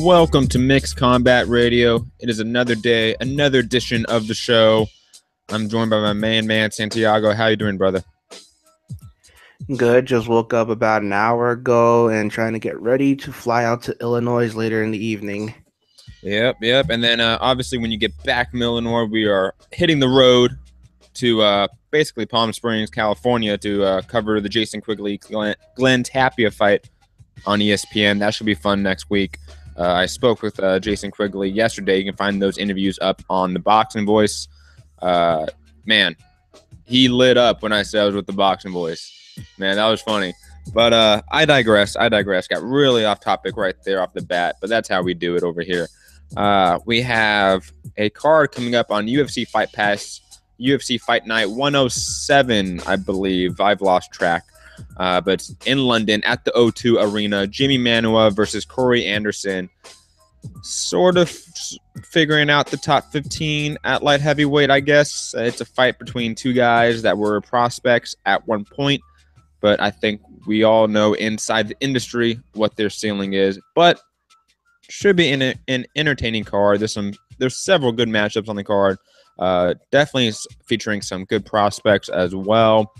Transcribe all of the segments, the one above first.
Welcome to Mixed Combat Radio. It is another day, another edition of the show. I'm joined by my main man, Santiago. How you doing, brother? Good. Just woke up about an hour ago and trying to get ready to fly out to Illinois later in the evening. Yep. And then obviously when you get back from Illinois, we are hitting the road to basically Palm Springs, California to cover the Jason Quigley Glenn Tapia fight on ESPN. That should be fun next week. I spoke with Jason Quigley yesterday. You can find those interviews up on the Boxing Voice. Man, he lit up when I said I was with the Boxing Voice. Man, that was funny. But I digress. Got really off topic right there off the bat, but that's how we do it over here. We have a card coming up on UFC Fight Pass, UFC Fight Night 107, I believe. I've lost track. But it's in London at the O2 Arena. Jimi Manuwa versus Corey Anderson. Sort of figuring out the top 15 at light heavyweight, I guess. It's a fight between two guys that were prospects at one point. But I think we all know inside the industry what their ceiling is. But should be an entertaining card. There's several good matchups on the card. Definitely featuring some good prospects as well.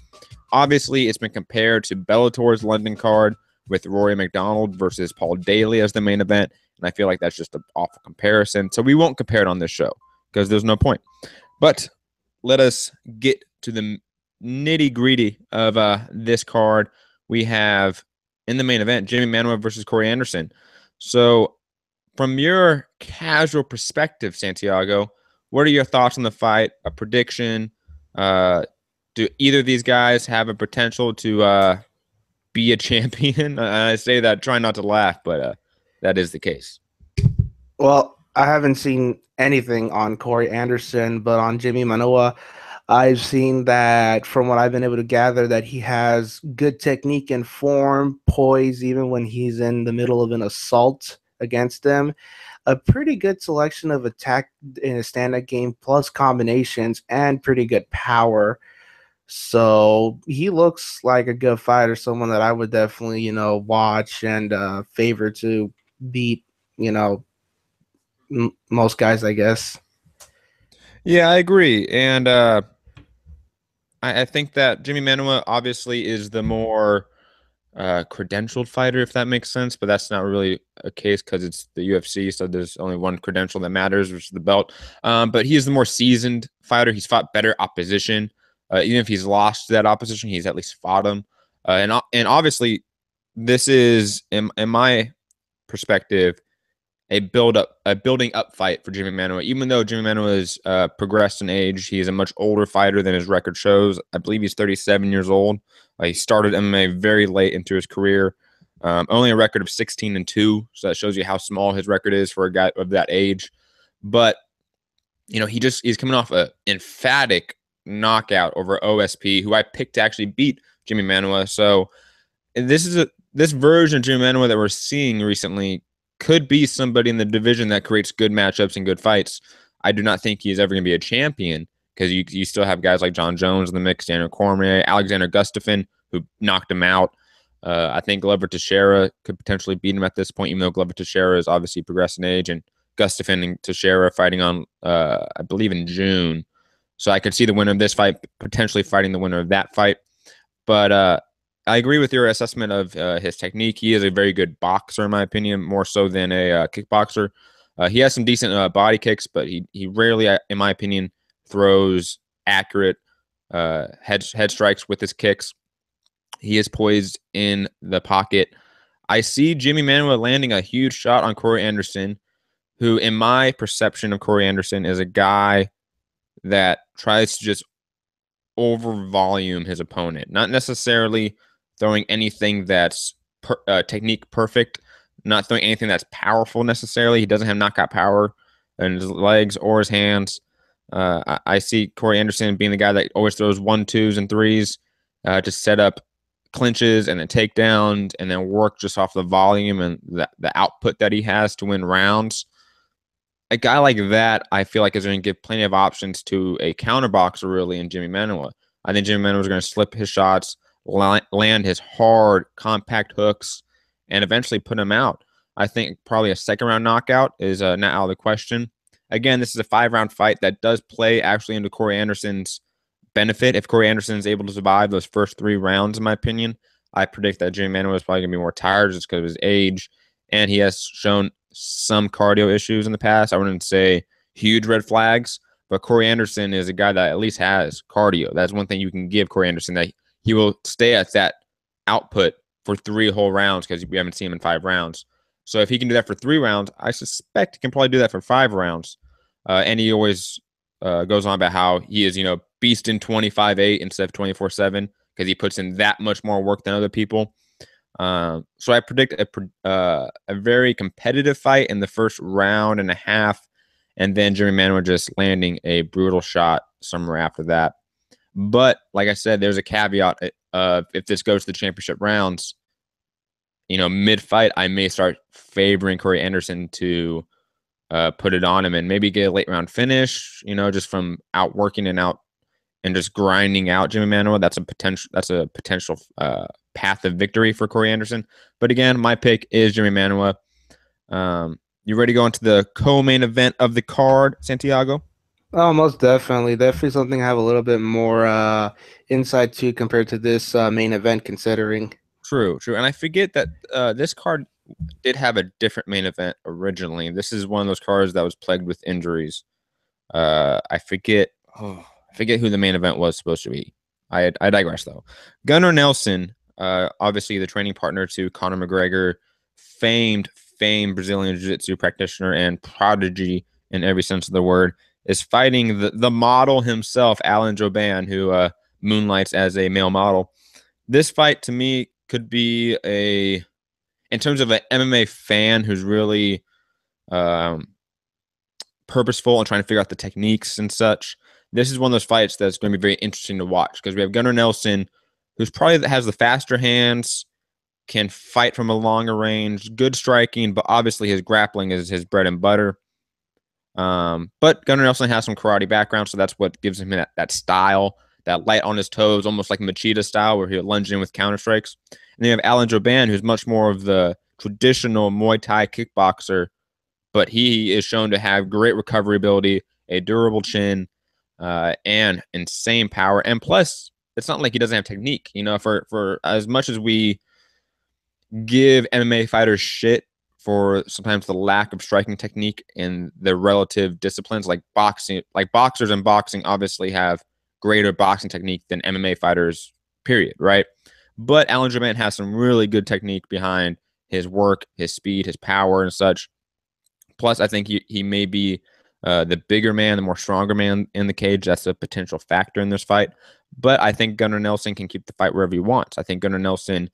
Obviously, it's been compared to Bellator's London card with Rory McDonald versus Paul Daly as the main event. And I feel like that's just an awful comparison. So we won't compare it on this show because there's no point. But let us get to the nitty-gritty of this card. We have in the main event Jimi Manuwa versus Corey Anderson. So from your casual perspective, Santiago, what are your thoughts on the fight? A prediction? Do either of these guys have a potential to be a champion? I say that trying not to laugh, but that is the case. Well, I haven't seen anything on Corey Anderson, but on Jimi Manuwa, I've seen that from what I've been able to gather that he has good technique and form, poise, even when he's in the middle of an assault against them. A pretty good selection of attack in a stand-up game, plus combinations and pretty good power. So he looks like a good fighter, someone that I would definitely, watch and favor to beat, most guys, I guess. Yeah, I agree. And I think that Jimi Manuwa obviously is the more credentialed fighter, if that makes sense. But that's not really a case because it's the UFC, so there's only one credential that matters, which is the belt. But he is the more seasoned fighter. He's fought better opposition. Even if he's lost to that opposition, he's at least fought him. And obviously, this is, in my perspective, a building up fight for Jimi Manuwa. Even though Jimi Manuwa is progressed in age, he is a much older fighter than his record shows. I believe he's 37 years old. He started MMA very late into his career. Only a record of 16-2, so that shows you how small his record is for a guy of that age. But he's coming off an emphatic knockout over OSP, who I picked to actually beat Jimi Manuwa. So this version of Jimi Manuwa that we're seeing recently could be somebody in the division that creates good matchups and good fights. I do not think he's ever going to be a champion because you still have guys like John Jones in the mix, Daniel Cormier, Alexander Gustafsson, who knocked him out. I think Glover Teixeira could potentially beat him at this point, even though Glover Teixeira is obviously progressed in age, and Gustafsson and Teixeira fighting on, I believe, in June. So I could see the winner of this fight potentially fighting the winner of that fight. But I agree with your assessment of his technique. He is a very good boxer, in my opinion, more so than a kickboxer. He has some decent body kicks, but he rarely, in my opinion, throws accurate head strikes with his kicks. He is poised in the pocket. I see Jimi Manuwa landing a huge shot on Corey Anderson, who, in my perception of Corey Anderson, is a guy that tries to just over volume his opponent, not necessarily throwing anything that's technique perfect, not throwing anything that's powerful necessarily. He doesn't have knockout power in his legs or his hands. I see Corey Anderson being the guy that always throws 1, 2s, and 3s to set up clinches and then takedowns and then work just off the volume and the output that he has to win rounds. A guy like that, I feel like, is going to give plenty of options to a counterboxer, really, in Jimi Manuwa. I think Jimi Manuwa is going to slip his shots, land his hard, compact hooks, and eventually put him out. I think probably a second-round knockout is not out of the question. Again, this is a 5-round fight that does play actually into Corey Anderson's benefit. If Corey Anderson is able to survive those first 3 rounds, in my opinion, I predict that Jimi Manuwa is probably going to be more tired just because of his age, and he has shown some cardio issues in the past. I wouldn't say huge red flags, but Corey Anderson is a guy that at least has cardio. That's one thing you can give Corey Anderson, that he will stay at that output for 3 whole rounds because we haven't seen him in 5 rounds. So if he can do that for 3 rounds, I suspect he can probably do that for 5 rounds. And he always goes on about how he is, beast in 25-8 instead of 24-7 because he puts in that much more work than other people. So I predict a very competitive fight in the first round and a half, and then Jimi Manuwa just landing a brutal shot somewhere after that. But like I said, there's a caveat of if this goes to the championship rounds, mid-fight, I may start favoring Corey Anderson to put it on him and maybe get a late round finish, just from outworking and just grinding out Jimi Manuwa. That's a potential path of victory for Corey Anderson. But again, my pick is Jimi Manuwa. You ready to go into the co-main event of the card, Santiago? Oh, most definitely. Definitely something I have a little bit more insight to compared to this main event, considering. True. And I forget that this card did have a different main event originally. This is one of those cards that was plagued with injuries. I forget who the main event was supposed to be. I digress, though. Gunnar Nelson, obviously the training partner to Conor McGregor, famed Brazilian Jiu-Jitsu practitioner and prodigy in every sense of the word, is fighting the model himself, Alan Jouban, who moonlights as a male model. This fight, to me, could be in terms of an MMA fan who's really purposeful and trying to figure out the techniques and such, this is one of those fights that's going to be very interesting to watch because we have Gunnar Nelson, who's probably has the faster hands, can fight from a longer range, good striking, but obviously his grappling is his bread and butter. But Gunnar Nelson has some karate background, so that's what gives him that style, that light on his toes, almost like Machida style, where he'll lunge in with counter strikes. And then you have Alan Jouban, who's much more of the traditional Muay Thai kickboxer, but he is shown to have great recovery ability, a durable chin, and insane power. And plus, it's not like he doesn't have technique. For as much as we give MMA fighters shit for sometimes the lack of striking technique in their relative disciplines, like boxing, like boxers and boxing obviously have greater boxing technique than MMA fighters, period, right? But Alan Jouban has some really good technique behind his work, his speed, his power, and such. Plus, I think he may be the bigger man, the more stronger man in the cage. That's a potential factor in this fight. But I think Gunnar Nelson can keep the fight wherever he wants. I think Gunnar Nelson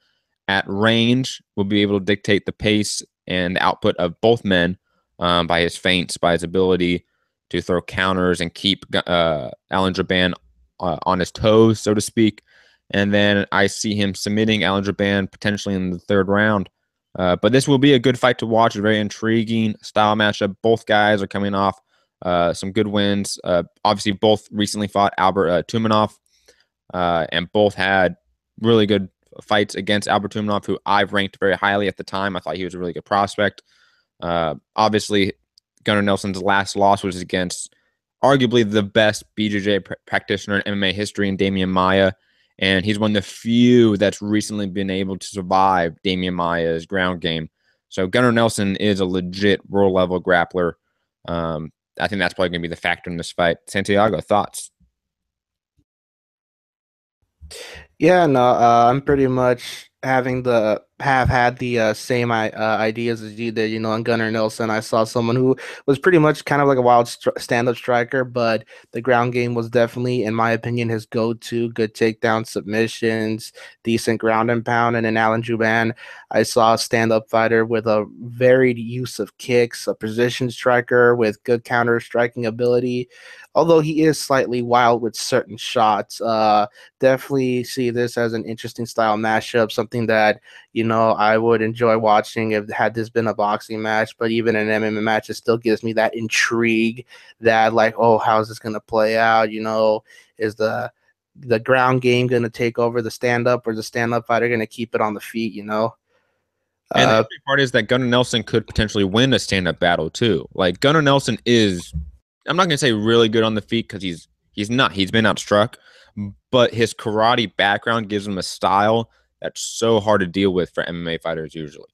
at range will be able to dictate the pace and the output of both men by his feints, by his ability to throw counters and keep Alan Jouban on his toes, so to speak. And then I see him submitting Alan Jouban potentially in the 3rd round. But this will be a good fight to watch, a very intriguing style matchup. Both guys are coming off some good wins. Obviously, both recently fought Albert Tumanov, and both had really good fights against Albert Tumanov, who I've ranked very highly at the time. I thought he was a really good prospect. Obviously, Gunnar Nelson's last loss was against arguably the best BJJ practitioner in MMA history in Damian Maia, and he's one of the few that's recently been able to survive Damian Maia's ground game. So Gunnar Nelson is a legit world-level grappler. I think that's probably going to be the factor in this fight. Santiago, thoughts? Yeah, no, I'm pretty much have had the same ideas as you did. On Gunnar Nelson, I saw someone who was pretty much kind of like a wild stand-up striker, but the ground game was definitely, in my opinion, his go-to. Good takedown submissions, decent ground and pound. And in Alan Jouban, I saw a stand-up fighter with a varied use of kicks, a position striker with good counter striking ability. Although he is slightly wild with certain shots, definitely see this as an interesting style matchup, something that I would enjoy watching if had this been a boxing match. But even an MMA match, it still gives me that intrigue that, like, oh, how's this gonna play out? Is the ground game gonna take over the stand up, or the stand up fighter gonna keep it on the feet? And the Uh, interesting part is that Gunnar Nelson could potentially win a stand-up battle too. Like Gunnar Nelson is, I'm not gonna say really good on the feet because he's not. He's been outstruck, but his karate background gives him a style that's so hard to deal with for MMA fighters usually.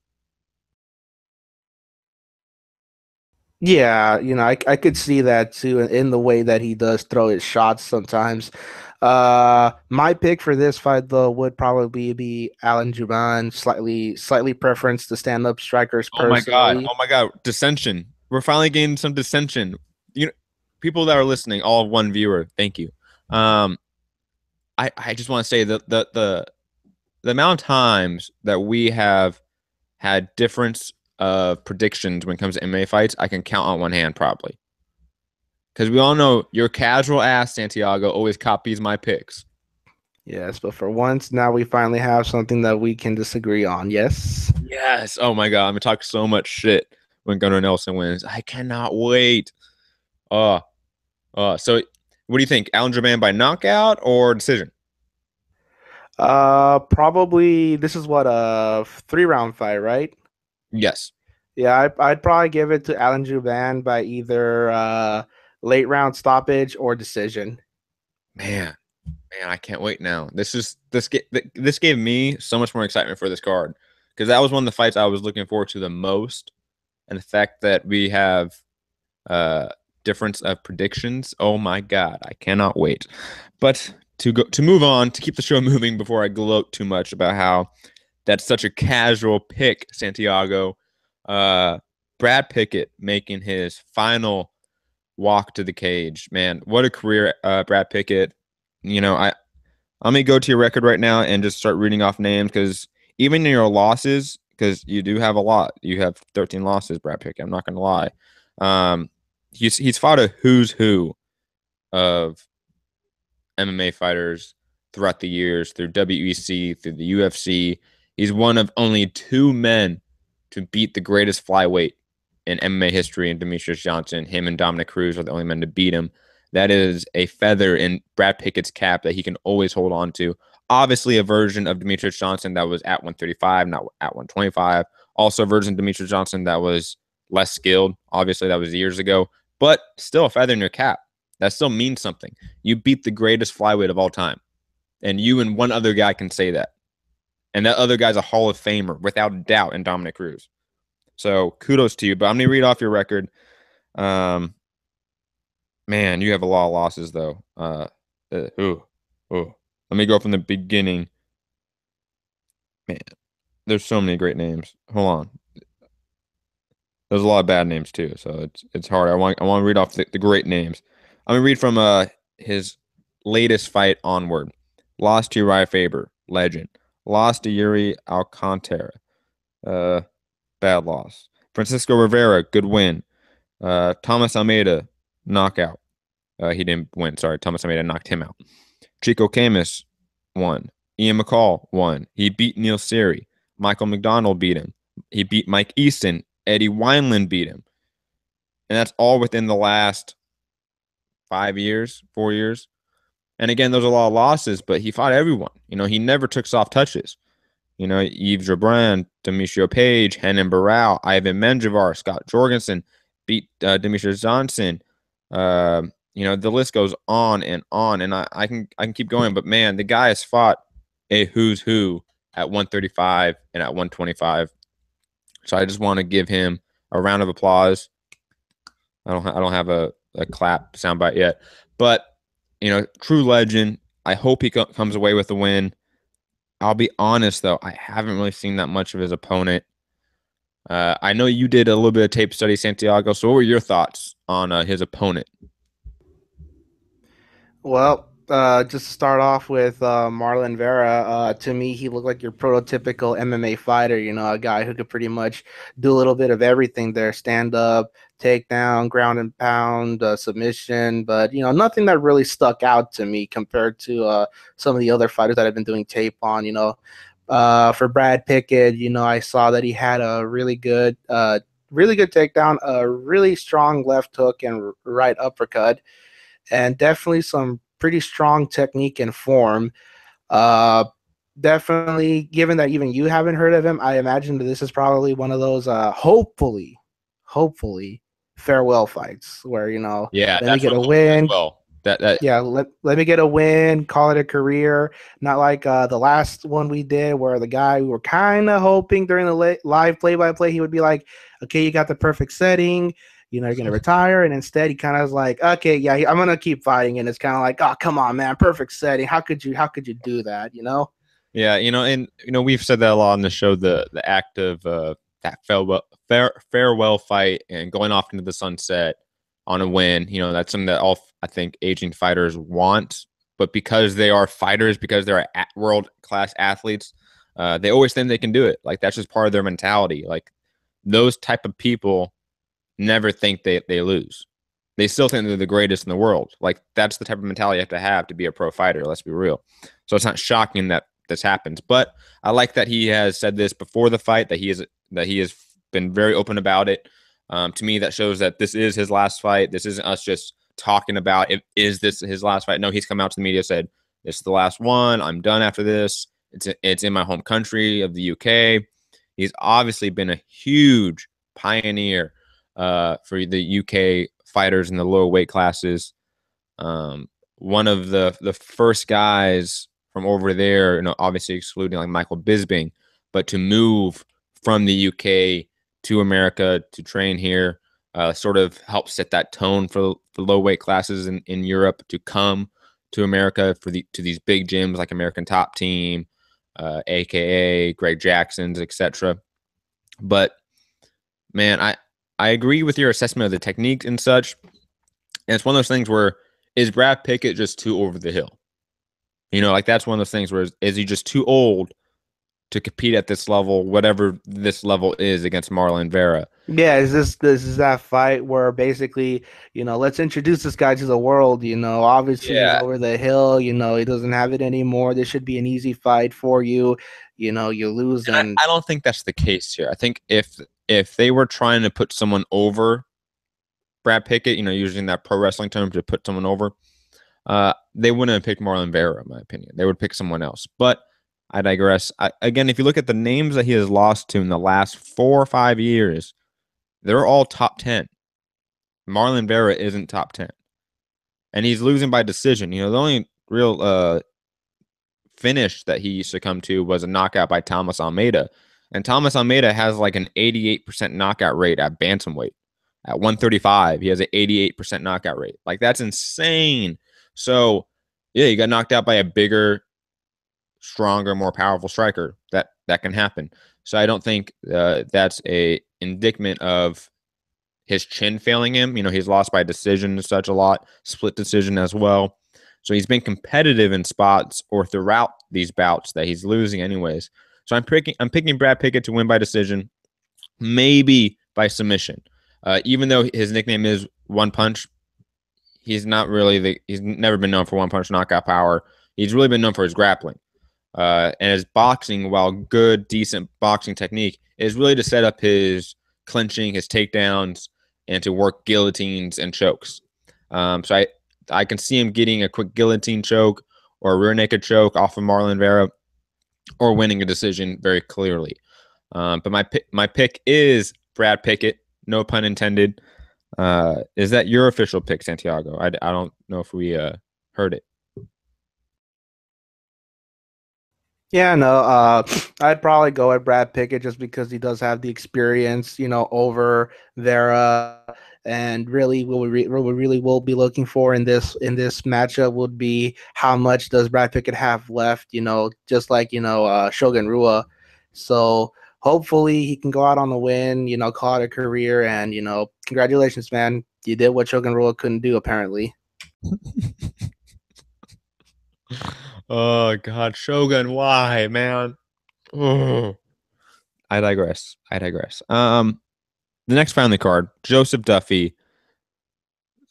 Yeah, I could see that too in the way that he does throw his shots sometimes. My pick for this fight though would probably be Alan Jouban. Slightly preference to stand up strikers Oh my god! personally. Oh my god! Dissension. We're finally getting some dissension. You know, people that are listening, all one viewer. Thank you. Um, I just want to say that the amount of times that we have had difference of predictions when it comes to MMA fights, I can count on one hand probably. Because we all know your casual ass Santiago always copies my picks. Yes, but for once now we finally have something that we can disagree on. Yes. Yes. Oh my god, I'm gonna talk so much shit when Gunnar Nelson wins. I cannot wait. Oh, so what do you think? Alan Jouban by knockout or decision? Probably this is what a 3 round fight, right? Yes. Yeah, I'd probably give it to Alan Jouban by either late round stoppage or decision. Man, I can't wait now. This gave me so much more excitement for this card because that was one of the fights I was looking forward to the most, and the fact that we have uh difference of predictions. Oh my god, I cannot wait. But to move on to keep the show moving before I gloat too much about how that's such a casual pick, Santiago. Uh, Brad Pickett making his final walk to the cage. Man, what a career, Brad Pickett. You know, I'm gonna go to your record right now and just start reading off names because even in your losses, because you do have a lot. You have 13 losses, Brad Pickett. I'm not gonna lie. Um, he's fought a who's who of MMA fighters throughout the years, through WEC, through the UFC. He's one of only two men to beat the greatest flyweight in MMA history in Demetrius Johnson. Him and Dominic Cruz are the only men to beat him. That is a feather in Brad Pickett's cap that he can always hold on to. Obviously, a version of Demetrius Johnson that was at 135, not at 125. Also, a version of Demetrius Johnson that was less skilled. Obviously, that was years ago, but still a feather in your cap. That still means something. You beat the greatest flyweight of all time. And you and one other guy can say that. And that other guy's a Hall of Famer without a doubt in Dominic Cruz. So kudos to you. But I'm going to read off your record. Um, Man, you have a lot of losses, though. Ooh. Let me go from the beginning. Man, there's so many great names. Hold on. There's a lot of bad names, too. So it's hard. I want to read off the great names. I'm going to read from his latest fight onward. Lost to Uriah Faber, legend. Lost to Yuri Alcantara, bad loss. Francisco Rivera, good win. Thomas Almeida, knockout. He didn't win. Sorry, Thomas Almeida knocked him out. Chico Camus won. Ian McCall won. He beat Neil Siri. Michael McDonald beat him. He beat Mike Easton. Eddie Wineland beat him. And that's all within the last 5 years, 4 years. And again, those are a lot of losses, but he fought everyone. You know, he never took soft touches. You know, Yves Jouban, Demetrio Page, Henan Barral, Ivan Menjivar, Scott Jorgensen beat Demetrius Johnson. You know, the list goes on, and I can keep going, but man, the guy has fought a who's who at 135 and at 125. So I just want to give him a round of applause. I don't have a clap soundbite yet, but you know, true legend. I hope he comes away with a win. I'll be honest though, I haven't really seen that much of his opponent. I know you did a little bit of tape study, Santiago. So, what were your thoughts on his opponent? Well, just to start off with Marlon Vera, to me, he looked like your prototypical MMA fighter, a guy who could pretty much do a little bit of everything there, stand up, takedown, ground and pound, submission, but, nothing that really stuck out to me compared to some of the other fighters that I've been doing tape on, For Brad Pickett, I saw that he had a really good takedown, a really strong left hook and right uppercut, and definitely some pretty strong technique and form. Uh, definitely, given that even you haven't heard of him, I imagine that this is probably one of those hopefully farewell fights where, Yeah, let me that's get what a I'm hoping as win. well. That Yeah, let me get a win, call it a career. Not like the last one we did where the guy, we were kind of hoping during the live play-by-play he would be like, okay, you got the perfect setting, you're going to retire. And instead he kind of was like, okay, yeah, I'm going to keep fighting. And it's kind of like, oh, come on, man, perfect setting. How could you do that? Yeah, and we've said that a lot on the show. The act of that farewell fight and going off into the sunset on a win. That's something that all I think aging fighters want. But because they are fighters, because they're world class athletes, they always think they can do it. Like that's just part of their mentality. Like those type of people never think they lose. They still think they're the greatest in the world. Like that's the type of mentality you have to be a pro fighter. Let's be real. So it's not shocking that this happens. But I like that he has said this before the fight, that he has been very open about it. To me, that shows that this is his last fight. This isn't us just talking about is this his last fight. No, he's come out to the media, said this is the last one. I'm done after this. It's in my home country of the UK. He's obviously been a huge pioneer for the UK fighters in the lower weight classes. One of the first guys from over there, obviously excluding like Michael Bisping, but to move from the UK to America to train here, sort of help set that tone for the low weight classes in Europe to come to America to these big gyms like American Top Team, aka Greg Jackson's, etc. But man, I agree with your assessment of the technique and such. And it's one of those things where is Brad Pickett just too over the hill? Like that's one of those things where is he just too old to compete at this level, whatever this level is against Marlon Vera? Yeah, is that fight where basically, let's introduce this guy to the world, obviously he's Yeah. over the hill, he doesn't have it anymore. This should be an easy fight for you. You lose And and I don't think that's the case here. I think if they were trying to put someone over Brad Pickett, using that pro wrestling term to put someone over, they wouldn't have picked Marlon Vera, in my opinion. They would pick someone else. But I digress. Again, if you look at the names that he has lost to in the last 4 or 5 years, they're all top 10. Marlon Vera isn't top 10. And he's losing by decision. The only real finish that he succumbed to was a knockout by Thomas Almeida. And Thomas Almeida has like an 88% knockout rate at bantamweight. At 135, he has an 88% knockout rate. Like that's insane. So, yeah, he got knocked out by a bigger, stronger, more powerful striker. That can happen. So I don't think that's a indictment of his chin failing him. He's lost by decision and such a lot, split decision as well. So he's been competitive in spots or throughout these bouts that he's losing anyways. So I'm picking Brad Pickett to win by decision, maybe by submission. Even though his nickname is One Punch, he's never been known for one punch knockout power. He's really been known for his grappling. And his boxing, while good, decent boxing technique, is really to set up his clinching, his takedowns, and to work guillotines and chokes. So I can see him getting a quick guillotine choke or a rear naked choke off of Marlon Vera, or winning a decision very clearly. But my pick is Brad Pickett, no pun intended. Is that your official pick, Santiago? I don't know if we heard it. yeah, no, I'd probably go at Brad Pickett just because he does have the experience, over Vera. And really, what we really will be looking for in this matchup would be how much does Brad Pickett have left, just like Shogun Rua. So hopefully he can go out on the win, call it a career, and congratulations, man, you did what Shogun Rua couldn't do apparently. Oh God, Shogun, why, man? Oh. I digress. The next fight on the card, Joseph Duffy,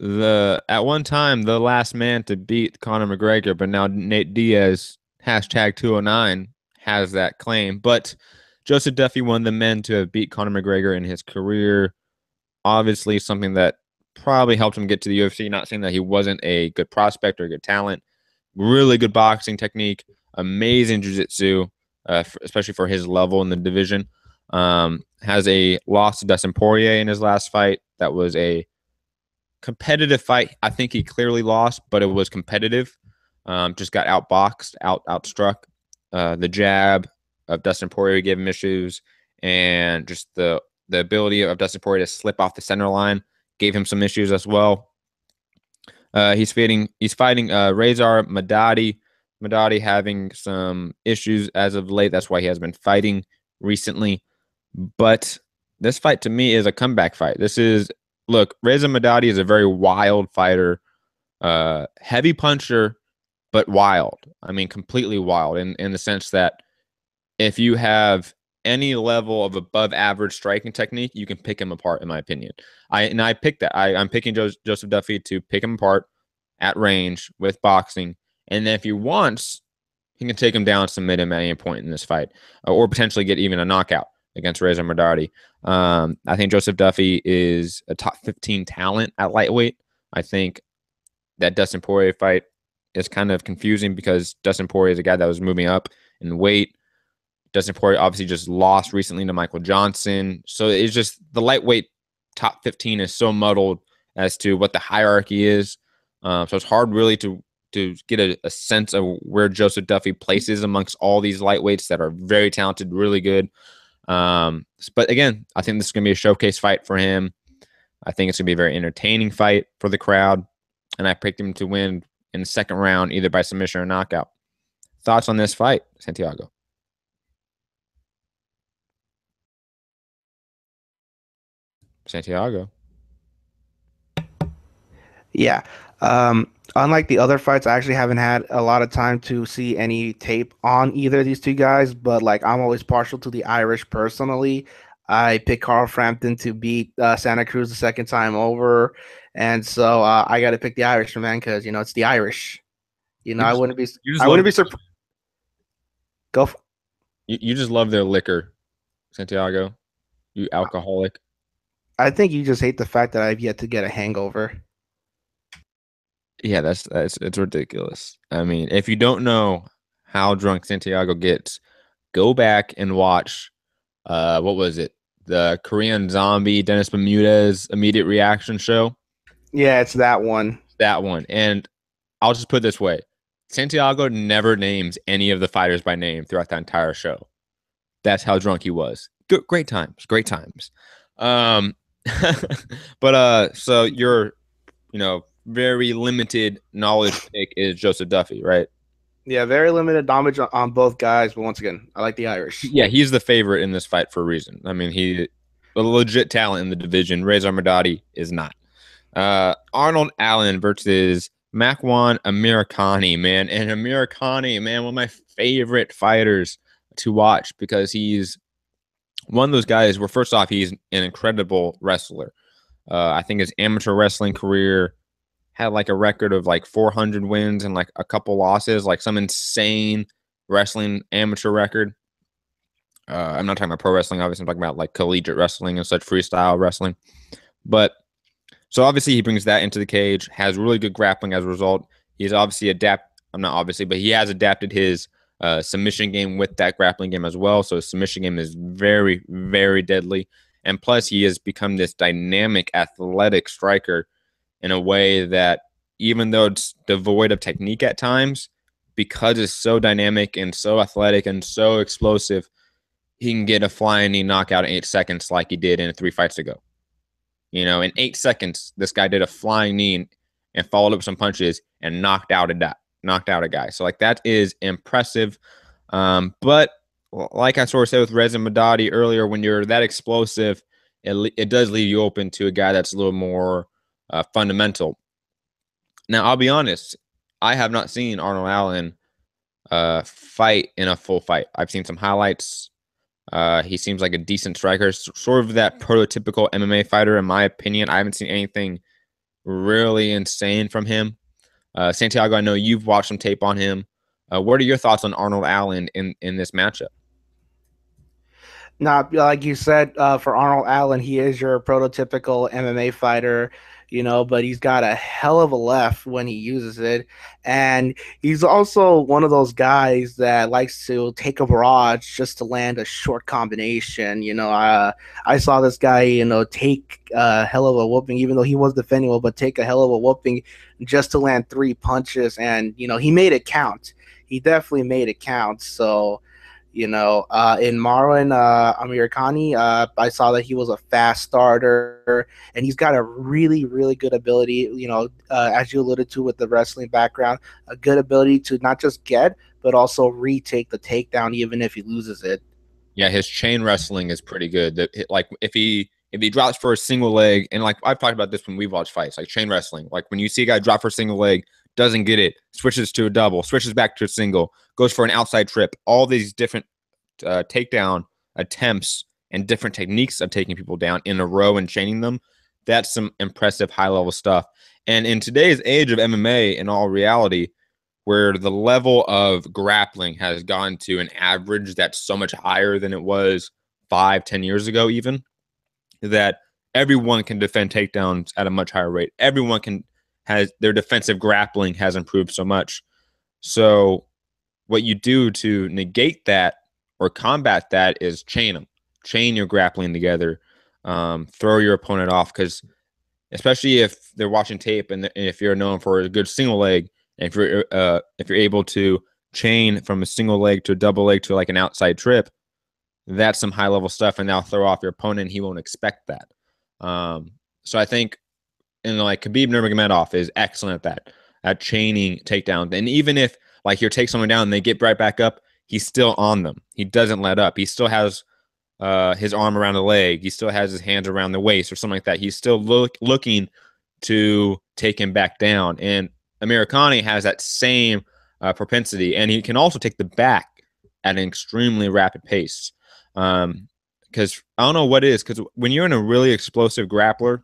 at one time the last man to beat Conor McGregor, but now Nate Diaz #209 has that claim. But Joseph Duffy, one of the men to have beat Conor McGregor in his career, obviously something that probably helped him get to the UFC. Not saying that he wasn't a good prospect or a good talent, really good boxing technique. amazing jiu-jitsu, especially for his level in the division. Has a loss to Dustin Poirier in his last fight. That was a competitive fight. I think he clearly lost, but it was competitive. Just got outboxed, outstruck. The jab of Dustin Poirier gave him issues, and just the ability of Dustin Poirier to slip off the center line gave him some issues as well. He's fighting Reza Madadi. Madadi having some issues as of late. That's why he has been fighting recently. But this fight to me is a comeback fight. Look, Reza Madadi is a very wild fighter, heavy puncher, but wild. I mean, completely wild in the sense that if you have any level of above average striking technique, you can pick him apart, in my opinion. I picked that. I'm picking Joseph Duffy to pick him apart at range with boxing. And then if he wants, he can take him down, submit him at any point in this fight, or potentially get even a knockout against Reza Madadi. I think Joseph Duffy is a top 15 talent at lightweight. I think that Dustin Poirier fight is kind of confusing because Dustin Poirier is a guy that was moving up in weight. Dustin Poirier obviously just lost recently to Michael Johnson. So it's just the lightweight top 15 is so muddled as to what the hierarchy is. So it's hard really to get a sense of where Joseph Duffy places amongst all these lightweights that are very talented, really good. But again, I think this is going to be a showcase fight for him. I think it's going to be a very entertaining fight for the crowd. And I picked him to win in the second round, either by submission or knockout. Thoughts on this fight, Santiago? Santiago. Yeah. Unlike the other fights, I actually haven't had a lot of time to see any tape on either of these two guys, but like I'm always partial to the Irish personally. I picked Carl Frampton to beat Santa Cruz the second time over, and so I got to pick the Irish, man, because it's the Irish. I wouldn't be. I wouldn't be surprised. Go. You just love their liquor, Santiago. You alcoholic. I think you just hate the fact that I've yet to get a hangover. Yeah, it's ridiculous. I mean, if you don't know how drunk Santiago gets, go back and watch what was it? The Korean Zombie Dennis Bermudez immediate reaction show. Yeah, it's that one. That one. And I'll just put it this way. Santiago never names any of the fighters by name throughout the entire show. That's how drunk he was. Good, great times. Great times. But so your, very limited knowledge pick is Joseph Duffy, right? Yeah, very limited knowledge on both guys, but once again, I like the Irish. Yeah, he's the favorite in this fight for a reason. I mean, he's a legit talent in the division. Reza Madadi is not. Arnold Allen versus Makwan Amirkhani, man. And Amirkhani, man, one of my favorite fighters to watch because he's one of those guys where, first off, he's an incredible wrestler. I think his amateur wrestling career had like a record of like 400 wins and like a couple losses, like some insane wrestling amateur record. I'm not talking about pro wrestling, obviously. I'm talking about like collegiate wrestling and such, freestyle wrestling. But so obviously he brings that into the cage, has really good grappling as a result. He's obviously but he has adapted his submission game with that grappling game as well. So his submission game is very, very deadly. And plus he has become this dynamic, athletic striker in a way that even though it's devoid of technique at times, because it's so dynamic and so athletic and so explosive, he can get a flying knee knockout in 8 seconds like he did in 3 fights ago. In 8 seconds, this guy did a flying knee and followed up some punches and knocked out a guy. So like that is impressive. But like I sort of said with Reza Madadi earlier, when you're that explosive, it does leave you open to a guy that's a little more fundamental. Now, I'll be honest, I have not seen Arnold Allen fight in a full fight. I've seen some highlights. He seems like a decent striker, sort of that prototypical MMA fighter, in my opinion. I haven't seen anything really insane from him. Santiago, I know you've watched some tape on him. What are your thoughts on Arnold Allen in this matchup? Now, like you said, for Arnold Allen, he is your prototypical MMA fighter. but he's got a hell of a left when he uses it. And he's also one of those guys that likes to take a barrage just to land a short combination. I saw this guy, take a hell of a whooping, even though he was defending well, but take a hell of a whooping just to land 3 punches. And, he made it count. He definitely made it count. So, in Marlon Amirkhani, I saw that he was a fast starter, and he's got a really, really good ability. As you alluded to with the wrestling background, a good ability to not just get, but also retake the takedown, even if he loses it. Yeah, his chain wrestling is pretty good. Like if he drops for a single leg, and like I've talked about this when we've watched fights, like chain wrestling, like when you see a guy drop for a single leg, doesn't get it, switches to a double, switches back to a single, goes for an outside trip, all these different takedown attempts and different techniques of taking people down in a row and chaining them. That's some impressive high level stuff. And in today's age of MMA, in all reality, where the level of grappling has gone to an average that's so much higher than it was 5-10 years ago, even, that everyone can defend takedowns at a much higher rate. Everyone has their defensive grappling has improved so much. So what you do to negate that or combat that is chain your grappling together, throw your opponent off, because especially if they're watching tape and if you're known for a good single leg, and if you're able to chain from a single leg to a double leg to like an outside trip, that's some high level stuff, and that'll throw off your opponent. He won't expect that. So I think, and like Khabib Nurmagomedov is excellent at chaining takedowns, and even if like you take someone down and they get right back up, he's still on them. He doesn't let up. He still has his arm around the leg. He still has his hands around the waist or something like that. He's still looking to take him back down. And Amirkhani has that same propensity, and he can also take the back at an extremely rapid pace. Because I don't know what it is, because when you're in a really explosive grappler,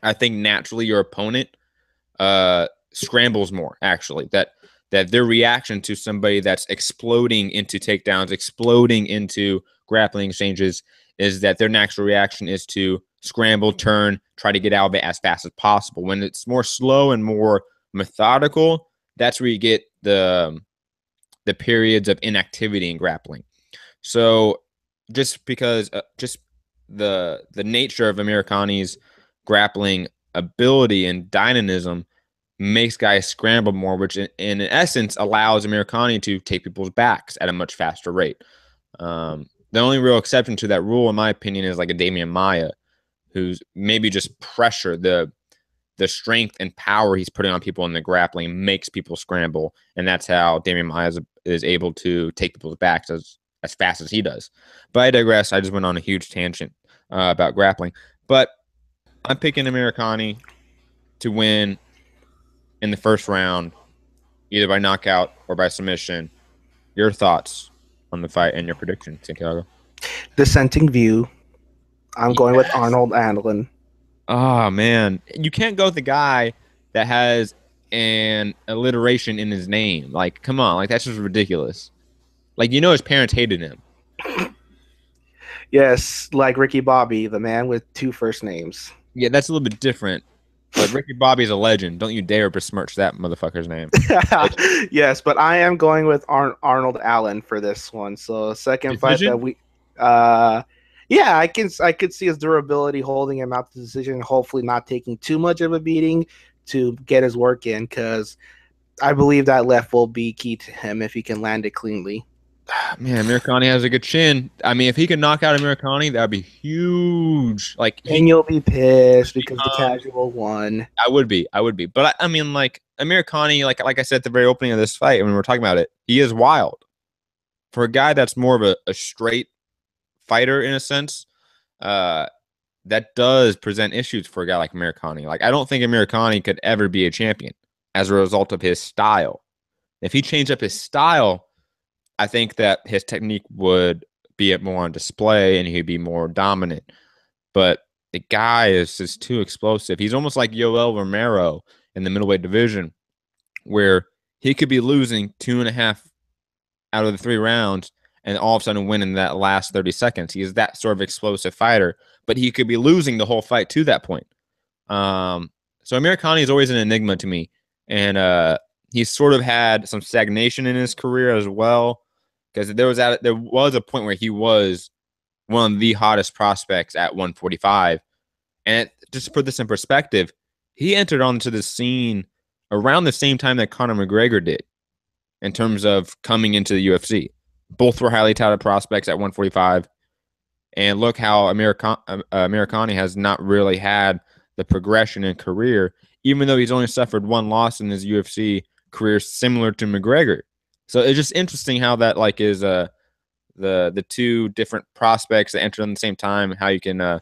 I think naturally your opponent scrambles more, actually. That their reaction to somebody that's exploding into takedowns, exploding into grappling exchanges, is that their natural reaction is to scramble, turn, try to get out of it as fast as possible. When it's more slow and more methodical, that's where you get the periods of inactivity in grappling. So just because just the nature of Amirkhani's grappling ability and dynamism makes guys scramble more, which in essence allows Amirkhani to take people's backs at a much faster rate. The only real exception to that rule, in my opinion, is like a Damian Maia, who's maybe just pressure, the strength and power he's putting on people in the grappling makes people scramble, and that's how Damian Maia is able to take people's backs as fast as he does. But I digress. I just went on a huge tangent about grappling. But I'm picking Amirkhani to win in the first round, either by knockout or by submission. Your thoughts on the fight and your prediction, Santiago? Dissenting view. I'm going with Arnold Allen. Oh, man. You can't go with the guy that has an alliteration in his name. Like, come on. Like, that's just ridiculous. Like, his parents hated him. Yes, like Ricky Bobby, the man with 2 first names. Yeah, that's a little bit different. But Ricky Bobby's a legend. Don't you dare besmirch that motherfucker's name. Yes, but I am going with Arnold Allen for this one. So second fight that we yeah, I could see his durability holding him out the decision, hopefully not taking too much of a beating to get his work in, because I believe that left will be key to him if he can land it cleanly. Man, Amirkhani has a good chin. I mean, if he can knock out Amirkhani, that would be huge. Like, and you'll be pissed because the casual won. I would be. But I mean, like Amirkhani, like I said at the very opening of this fight, when we were talking about it, he is wild. For a guy that's more of a straight fighter in a sense, that does present issues for a guy like Amirkhani. Like, I don't think Amirkhani could ever be a champion as a result of his style. If he changed up his style, I think that his technique would be more on display and he'd be more dominant. But the guy is just too explosive. He's almost like Yoel Romero in the middleweight division, where he could be losing 2.5 out of the 3 rounds and all of a sudden win in that last 30 seconds. He is that sort of explosive fighter, but he could be losing the whole fight to that point. so Amirkhani is always an enigma to me, and he's sort of had some stagnation in his career as well, because there was a point where he was one of the hottest prospects at 145, and just to put this in perspective, he entered onto the scene around the same time that Conor McGregor did in terms of coming into the UFC. Both were highly touted prospects at 145. And look how Amirkhani has not really had the progression in career, even though he's only suffered one loss in his UFC career, similar to McGregor. So it's just interesting how that like is the two different prospects that entered at the same time, how you can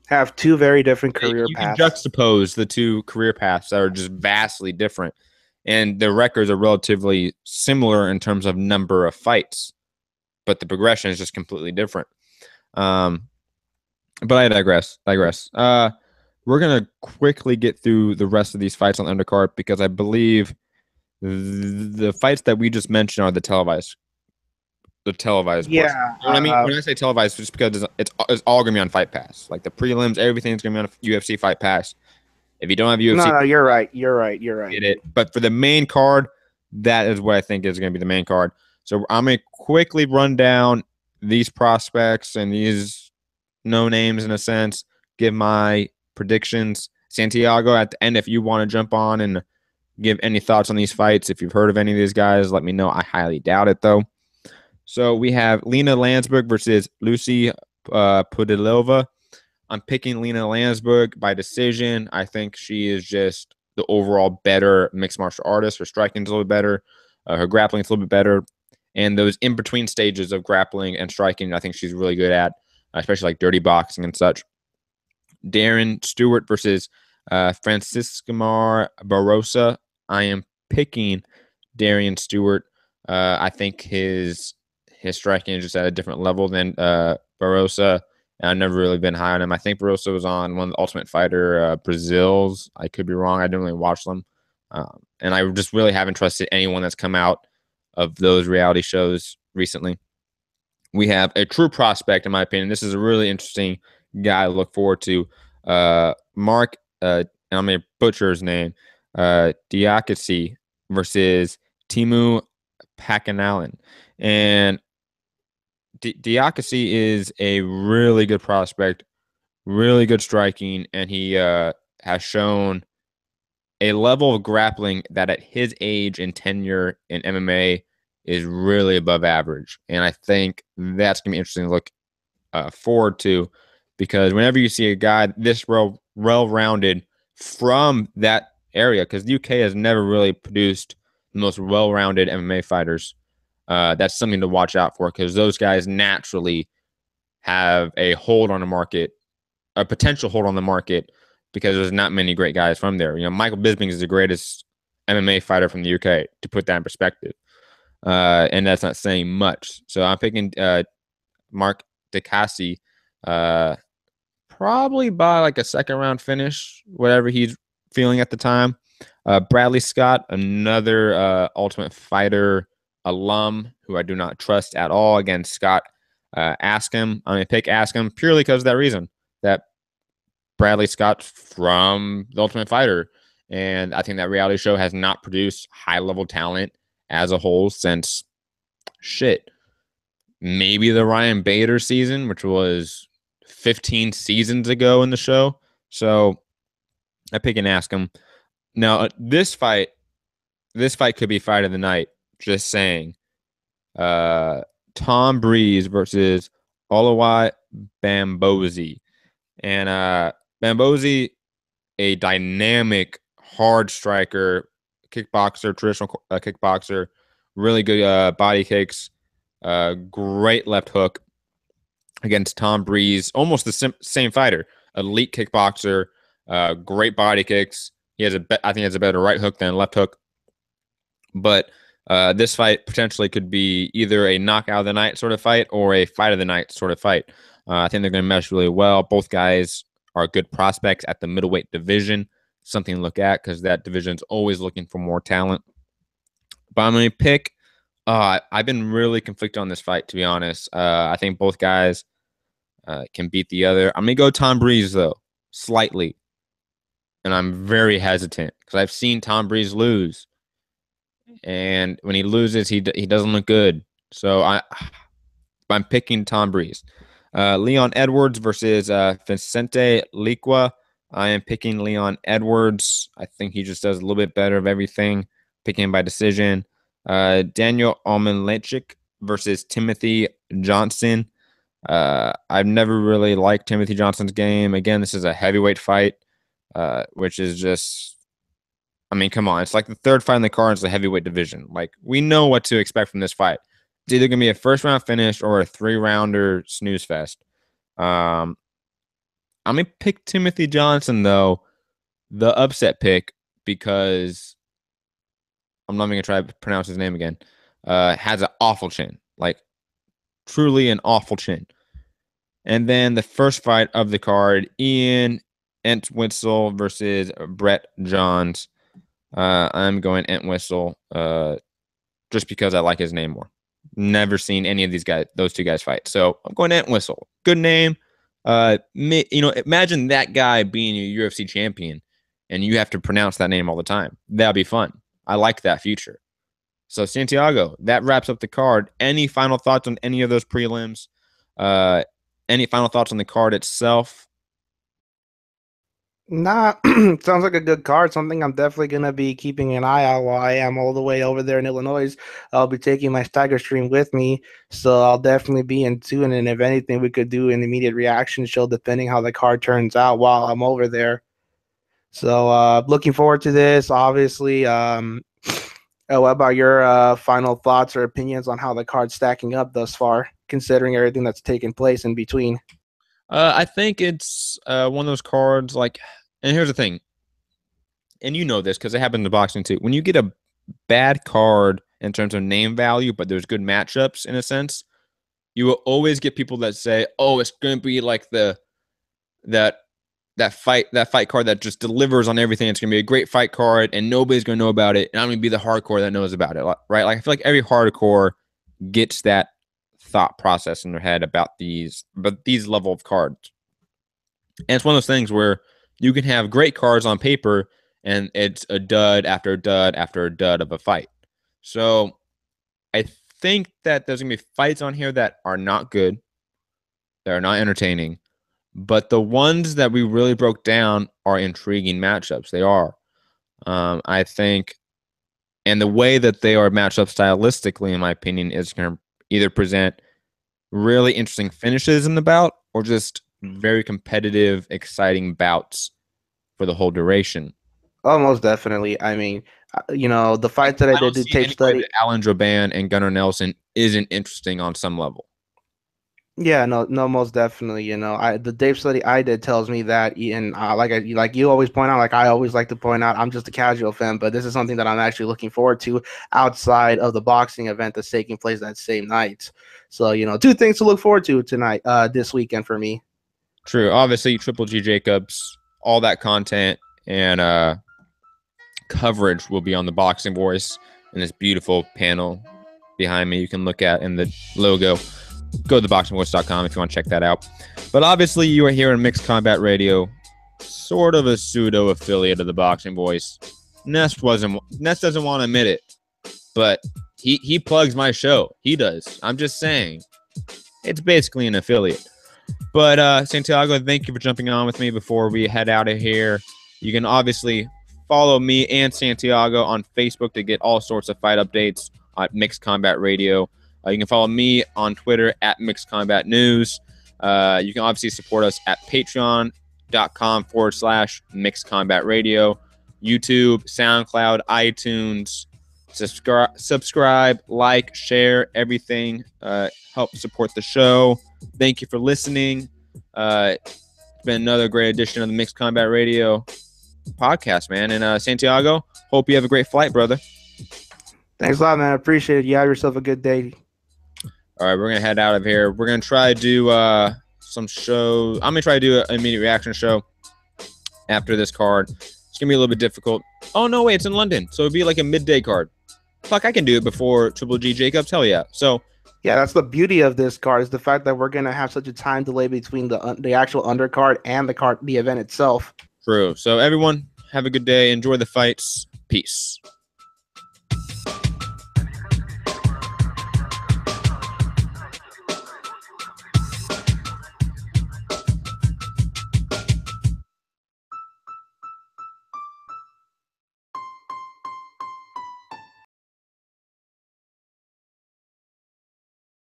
have two very different career you can paths. juxtapose the two career paths that are just vastly different, and the records are relatively similar in terms of number of fights, but the progression is just completely different. But I digress. We're gonna quickly get through the rest of these fights on the undercard because I believe the fights that we just mentioned are the televised portion. Yeah, You know what I mean? When I say televised, just because it's all gonna be on Fight Pass. Like the prelims, everything's gonna be on UFC Fight Pass. If you don't have UFC, no, you're right. get it. But for the main card, that is what I think is gonna be the main card. So I'm gonna quickly run down these prospects and these no names in a sense. Give my predictions. Santiago, at the end, if you want to jump on and give any thoughts on these fights, if you've heard of any of these guys, let me know. I highly doubt it though. So we have Lina Landsberg versus Lucy Pudilova. I'm picking Lina Landsberg by decision. I think she is just the overall better mixed martial artist. Her striking is a little bit better. Her grappling is a little bit better. And those in-between stages of grappling and striking, I think she's really good at, especially like dirty boxing and such. Darren Stewart versus Francimar Barroso. I am picking Darren Stewart. I think his striking is just at a different level than Barroso. I've never really been high on him. I think Barroso was on one of the Ultimate Fighter Brazil's. I could be wrong. I didn't really watch them. And I just really haven't trusted anyone that's come out of those reality shows recently. We have a true prospect, in my opinion. This is a really interesting guy to look forward to. Marc, and I'm going to butcher his name, Diakiese versus Teemu Packalen. And Diakiese is a really good prospect, really good striking, and he has shown a level of grappling that at his age and tenure in MMA is really above average. And I think that's going to be interesting to look forward to, because whenever you see a guy this well-rounded from that area, because the UK has never really produced the most well-rounded MMA fighters, that's something to watch out for, because those guys naturally have a hold on the market, a potential hold on the market, because there's not many great guys from there. You know, Michael Bisping is the greatest MMA fighter from the UK, to put that in perspective. And that's not saying much. So I'm picking Marc Diakiese, probably by like a second round finish, whatever he's feeling at the time. Bradley Scott, another Ultimate Fighter alum who I do not trust at all. Again, Scott Askham. I'm going to pick Askham purely because of that reason, that Bradley Scott from the Ultimate Fighter. And I think that reality show has not produced high-level talent as a whole since, maybe the Ryan Bader season, which was 15 seasons ago in the show. So I pick and ask him. Now, this fight could be fight of the night. Just saying. Tom Breese versus Oluwale Bamgbose. And Bamgbose, a dynamic, hard striker, kickboxer, traditional kickboxer, really good body kicks, great left hook against Tom Breese, almost the same fighter, elite kickboxer, great body kicks. I think he has a better right hook than left hook. But this fight potentially could be either a knockout of the night sort of fight or a fight of the night sort of fight. I think they're going to mesh really well. Both guys are good prospects at the middleweight division. Something to look at, because that division is always looking for more talent. But I'm going to pick. I've been really conflicted on this fight, to be honest. I think both guys can beat the other. I'm going to go Tom Breese, though, slightly. and I'm very hesitant because I've seen Tom Breese lose, and when he loses, he doesn't look good. So I'm picking Tom Breese. Leon Edwards versus Vicente Liqua. I am picking Leon Edwards. I think he just does a little bit better of everything. Picking him by decision. Daniel Almanlechik versus Timothy Johnson. I've never really liked Timothy Johnson's game. Again, this is a heavyweight fight, which is just, I mean, come on. It's like the third fight in the card is the heavyweight division. Like, we know what to expect from this fight. It's either going to be a first round finish or a 3-rounder snooze fest. I'm going to pick Timothy Johnson, though, the upset pick, because I'm not even going to try to pronounce his name again. Has an awful chin. Like, truly an awful chin. And then the first fight of the card, Ian Entwistle versus Brett Johns. I'm going Entwistle just because I like his name more. Never seen any of those two guys fight. So I'm going Entwistle. Good name. Imagine that guy being a UFC champion and you have to pronounce that name all the time. That'd be fun. I like that future. So Santiago, that wraps up the card. Any final thoughts on any of those prelims? Any final thoughts on the card itself? Nah, sounds like a good card. Something I'm definitely gonna be keeping an eye out while I am all the way over there in Illinois. I'll be taking my Stagger stream with me, so I'll definitely be in tune. And if anything, we could do an immediate reaction show depending how the card turns out while I'm over there. So looking forward to this. Obviously, what about your final thoughts or opinions on how the card's stacking up thus far, considering everything that's taken place in between? I think it's one of those cards like, and here's the thing, and you know this because it happened in boxing too. When you get a bad card in terms of name value, but there's good matchups in a sense, you will always get people that say, "Oh, it's going to be like that fight card that just delivers on everything. It's going to be a great fight card, and nobody's going to know about it. And I'm going to be the hardcore that knows about it, right?" Like, I feel like every hardcore gets that thought process in their head about these level of cards. And it's one of those things where you can have great cards on paper and it's a dud after a dud after a dud of a fight. So I think that there's going to be fights on here that are not good, that are not entertaining, but the ones that we really broke down are intriguing matchups. They are. I think, and the way that they are matched up stylistically, in my opinion, is going to either present really interesting finishes in the bout or just very competitive, exciting bouts for the whole duration. Oh, most definitely. I mean, the fights that I I did don't do see tape any way study. that Alan Jouban and Gunnar Nelson isn't interesting on some level. Yeah, no, no, most definitely. The tape study I did tells me that, and like you always point out, like I always like to point out, I'm just a casual fan, but this is something that I'm actually looking forward to outside of the boxing event that's taking place that same night. So, two things to look forward to tonight, this weekend for me. True. Obviously, Triple G Jacobs, all that content and coverage will be on the Boxing Voice and this beautiful panel behind me you can look at in the logo. Go to theboxingvoice.com if you want to check that out. But obviously, you are here in Mixed Combat Radio, sort of a pseudo affiliate of the Boxing Voice. Ness doesn't want to admit it, but he plugs my show. He does. I'm just saying, it's basically an affiliate. But Santiago, thank you for jumping on with me before we head out of here. You can obviously follow me and Santiago on Facebook to get all sorts of fight updates at Mixed Combat Radio. You can follow me on Twitter at Mixed Combat News. You can obviously support us at patreon.com/Mixed Combat Radio, YouTube, SoundCloud, iTunes. Subscribe, like, share, everything. Help support the show. Thank you for listening. It's been another great edition of the Mixed Combat Radio podcast, man. And Santiago, hope you have a great flight, brother. Thanks a lot, man. I appreciate it. You have yourself a good day. All right, we're going to head out of here. We're going to try to do some shows. I'm going to try to do an immediate reaction show after this card. It's going to be a little bit difficult. Oh, no, wait, it's in London. So it'd be like a midday card. Fuck, I can do it before Triple G Jacobs. Hell yeah. So yeah, that's the beauty of this card, is the fact that we're gonna have such a time delay between the actual undercard and the event itself. True. So everyone, Have a good day. Enjoy the fights. Peace.